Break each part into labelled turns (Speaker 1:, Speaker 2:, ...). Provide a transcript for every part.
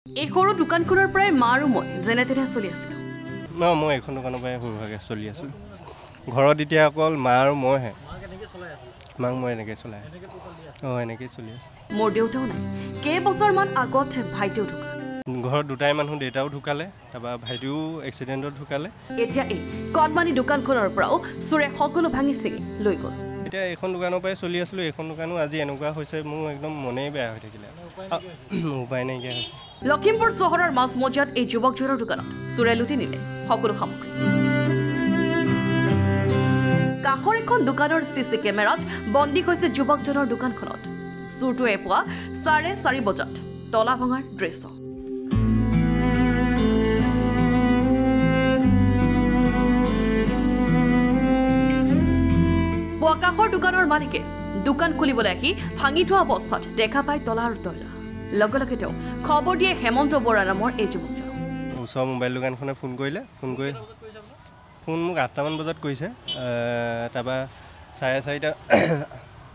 Speaker 1: এই সৰু দোকানখনৰ পৰাই মা আৰু মই যেনে তেনে চলি আছিলোঁ।
Speaker 2: মই এখন দোকানৰ পৰাই সৰুভাগে চলি আছোঁ। ঘৰত এতিয়া অকল মা আৰু মইহে। মাক মই এনেকৈ চলাই এনেকৈ চলি আছোঁ।
Speaker 1: মোৰ দেউতাও নাই। কেইবছৰমান আগত ভাইটিও ঢুকাল।
Speaker 2: ঘৰত দুটাই মানুহ, দেউতাও ঢুকালে, তাৰপৰা ভাইটিও এক্সিডেণ্টত ঢুকালে।
Speaker 1: এতিয়া এই কণমানি দোকানখনৰ পৰাও চোৰে সকলো ভাঙি ছিঙি লৈ গ'ল।
Speaker 2: এতিয়া এইখন দোকানৰ পৰাই চলি আছিলোঁ। এইখন দোকানো আজি এনেকুৱা হৈছে, মোৰ একদম মনেই বেয়া হৈ থাকিলে। উপায় নাইকিয়া হৈছে।
Speaker 1: লখিমপুৰ চহৰৰ মাজমজিয়াত এই যুৱকজনৰ দোকানত চোৰে লুটি নিলে সকলো সামগ্ৰী। কাষৰ এখন দোকানৰ চিচি কেমেৰাত বন্দী হৈছে যুৱকজনৰ দোকানখনত চোৰটোৱে পুৱা 4:30 বজাত তলা ভঙাৰ দৃশ্য। পুৱা কাষৰ দোকানৰ মালিকে দোকান খুলিবলৈ আহি ভাঙি থোৱা অৱস্থাত দেখা পায় তলা আৰু তলা। লগে লগে তেওঁ খবৰ দিয়ে হেমন্ত বৰা নামৰ এই যুৱকজনক।
Speaker 2: ওচৰৰ মোবাইল দোকানখনে ফোন কৰিলে। ফোন মোক 8টামান বজাত কৰিছে। তাৰপৰা 4:30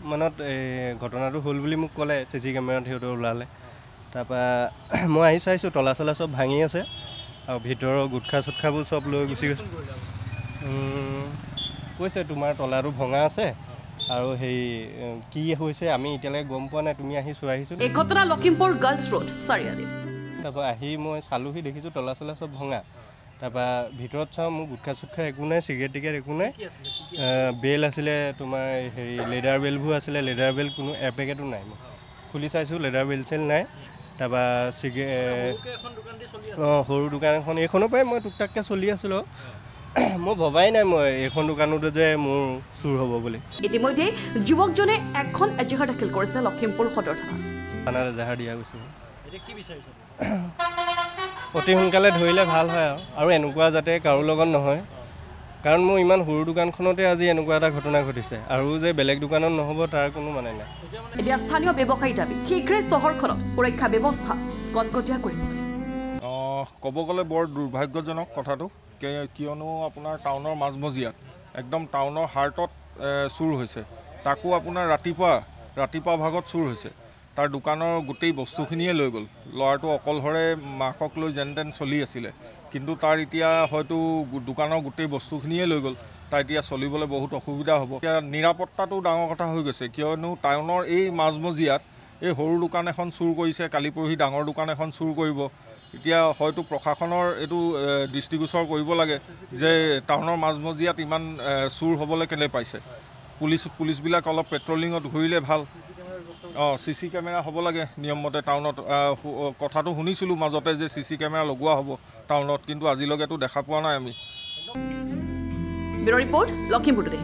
Speaker 2: মানত এই ঘটনাটো হ'ল বুলি মোক ক'লে। চিচি কেমেৰাত সিহঁতে ওলালে। তাৰপৰা মই আহি চাইছোঁ তলা চলা চব ভাঙি আছে আৰু ভিতৰৰ গুটখা চুটখাবোৰ চব লৈ গুচি গৈছে। কৈছে তোমাৰ তলাটো ভঙা আছে আৰু সেই কি হৈছে আমি এতিয়ালৈকে গম পোৱা নাই, তুমি আহি চোৱাহিচোন।
Speaker 1: এই ঘটনা লখিমপুৰ গাৰ্লছ ৰোড চাৰিআলি।
Speaker 2: তাৰপৰা আহি মই চালোহি, দেখিছোঁ তলা চলা চব ভঙা। তাৰপৰা ভিতৰত চাওঁ মোৰ গুটখা চুটখা একো নাই, চিগাৰেট টিকেট একো নাই। বেল আছিলে তোমাৰ হেৰি লেডাৰ বেলবোৰ আছিলে, লেডাৰ বেল কোনো এপেকেটো নাই। খুলি চাইছোঁ লেডাৰ বেল চেল নাই। তাৰপৰা সৰু দোকান এখন, এইখনৰ পৰাই মই টুকটাককৈ চলি আছিলোঁ। মই ভবাই নাই মই এইখন দোকানতে যে মোৰ চুৰ হ'ব বুলি।
Speaker 1: ইতিমধ্যে যুৱকজনে এখন এজাহাৰ দাখিল কৰিছে লখিমপুৰ সদৰ
Speaker 2: থানাত এজাহাৰ দিয়া গৈছে। অতি সোনকালে ধৰিলে ভাল হয় আৰু এনেকুৱা যাতে কাৰো লগত নহয়। কাৰণ মোৰ ইমান সৰু দোকানখনতে আজি এনেকুৱা এটা ঘটনা ঘটিছে আৰু যে বেলেগ দোকানত নহ'ব তাৰ কোনো মানে নাই।
Speaker 1: এতিয়া স্থানীয় ব্যৱসায়ী দাবী শীঘ্ৰে চহৰখনত সুৰক্ষা ব্যৱস্থা কটকটীয়া কৰিব।
Speaker 3: ক'ব গ'লে বৰ দুৰ্ভাগ্যজনক কথাটো, কিয়নো আপোনাৰ টাউনৰ মাজমজিয়াত একদম টাউনৰ হাৰ্টত চুৰ হৈছে। তাকো আপোনাৰ ৰাতিপুৱা ভাগত চুৰ হৈছে। তাৰ দোকানৰ গোটেই বস্তুখিনিয়ে লৈ গ'ল। ল'ৰাটো অকলশৰে মাকক লৈ যেন তেন চলি আছিলে, কিন্তু তাৰ এতিয়া হয়তো দোকানৰ গোটেই বস্তুখিনিয়ে লৈ গ'ল। তাৰ এতিয়া চলিবলৈ বহুত অসুবিধা হ'ব। এতিয়া নিৰাপত্তাটো ডাঙৰ কথা হৈ গৈছে, কিয়নো টাউনৰ এই মাজমজিয়াত এই সৰু দোকান এখন চুৰ কৰিছে, কালি পৰহি ডাঙৰ দোকান এখন চুৰ কৰিব। এতিয়া হয়তো প্ৰশাসনৰ এইটো দৃষ্টিগোচৰ কৰিব লাগে যে টাউনৰ মাজমজিয়াত ইমান চুৰ হ'বলৈ কেলৈ পাইছে। পুলিচবিলাক অলপ পেট্ৰলিঙত ঘূৰিলে ভাল। চিচি কেমেৰা হ'ব লাগে নিয়মমতে টাউনত। কথাটো শুনিছিলোঁ মাজতে যে চিচি কেমেৰা লগোৱা হ'ব টাউনত, কিন্তু আজিলৈকেতো দেখা পোৱা নাই আমি।
Speaker 1: Bureau report Lakhimpur today.